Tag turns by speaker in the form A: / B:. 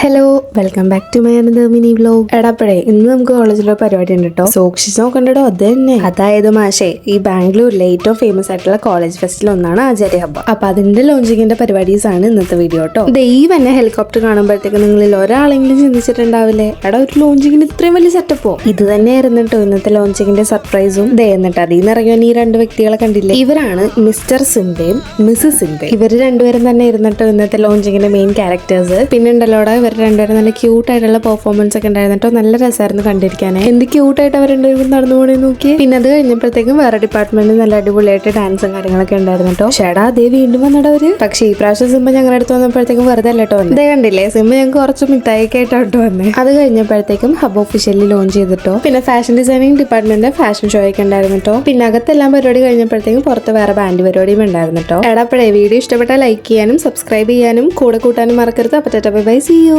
A: Hello, welcome back to my another mini vlog. എടാപ്പഴേ ഇന്ന് നമുക്ക് കോളേജിലൊരു പരിപാടി ഉണ്ട് കേട്ടോ. സൂക്ഷിച്ച് നോക്കണ്ടോ? അത് തന്നെ, അതായത് മാഷേ ഈ ബാംഗ്ലൂരിലെ ഏറ്റവും ഫേമസ് ആയിട്ടുള്ള കോളേജ് ഫെസ്റ്റിൽ ഒന്നാണ് ആചാര്യ ഹബ്ബ. അപ്പൊ അതിന്റെ ലോഞ്ചിങ്ങിന്റെ പരിപാടീസ് ആണ് ഇന്നത്തെ വീഡിയോ കേട്ടോ. ദൈവം എന്നെ ഹെലികോപ്റ്റർ കാണുമ്പോഴത്തേക്ക് നിങ്ങളിൽ ഒരാളെങ്കിലും ചിന്തിച്ചിട്ടുണ്ടാവില്ലേ, എടാ ഒരു ലോഞ്ചിങ്ങിന് ഇത്രയും വലിയ സെറ്റപ്പോ? ഇത് തന്നെയായിരുന്നു കേട്ടോ ഇന്നത്തെ ലോഞ്ചിങ്ങിന്റെ സർപ്രൈസും. എന്നിട്ട് അതിൽ നിന്ന് ഇറങ്ങിയ ഈ രണ്ട് വ്യക്തികളെ കണ്ടില്ലേ, ഇവരാണ് മിസ്റ്റർ സിംബയും മിസ്സസ് സിംബയും. ഇവര് രണ്ടുപേരും തന്നെ ഇരുന്നിട്ടോ ഇന്നത്തെ ലോഞ്ചിങ്ങിന്റെ മെയിൻ ക്യാരക്ടേഴ്സ്. പിന്നെ ഉണ്ടല്ലോടാ ഇവർ രണ്ടുപേരും നല്ല ക്യൂട്ട് ആയിട്ടുള്ള പെർഫോമൻസ് ഒക്കെ ഉണ്ടായിരുന്നിട്ടോ. നല്ല രസമായിരുന്നു കണ്ടിരിക്കാൻ. എന്ത് ക്യൂട്ടായിട്ട് അവർ രണ്ടുപേരും നടന്നു പോണേ നോക്കി. പിന്നെ അത് കഴിഞ്ഞപ്പോഴത്തേക്കും വേറെ ഡിപ്പാർട്ട്മെന്റിൽ നല്ല അടിപൊളിയായിട്ട് ഡാൻസും കാര്യങ്ങളൊക്കെ ഉണ്ടായിരുന്നു കേട്ടോ. ഷേടാ അതേ വീണ്ടും വന്നിടവര്. പക്ഷേ ഈ പ്രാവശ്യം സിംബ ഞങ്ങളുടെ അടുത്ത് വന്നപ്പോഴത്തേക്കും വെറുതെ അല്ലട്ടോ വന്നത്. ഇതേ കണ്ടില്ലേ, സിംബ ഞങ്ങൾക്ക് കുറച്ച് മിഠായിയൊക്കെ ആയിട്ടോ വന്നത്. അത് കഴിഞ്ഞപ്പോഴത്തേക്കും ഹബ് ഒഫീഷ്യലി ലോഞ്ച് ചെയ്തിട്ടോ. പിന്നെ ഫാഷൻ ഡിസൈനിങ് ഡിപ്പാർട്ട്മെന്റിന്റെ ഫാഷൻ ഷോ ഒക്കെ ഉണ്ടായിരുന്നു കേട്ടോ. പിന്നെ അകത്തെല്ലാം പരിപാടി കഴിഞ്ഞപ്പോഴത്തേക്കും പുറത്ത് വേറെ ബാൻഡ് പരിപാടിയും ഉണ്ടായിരുന്നു കേട്ടോ. എടാപ്പഴേ വീഡിയോ ഇഷ്ടപ്പെട്ടാൽ ലൈക്ക് ചെയ്യാനും സബ്സ്ക്രൈബ് ചെയ്യാനും കൂടെ കൂട്ടാനും മറക്കരുത്. അപ്പോൾ ബൈ, സീ യു.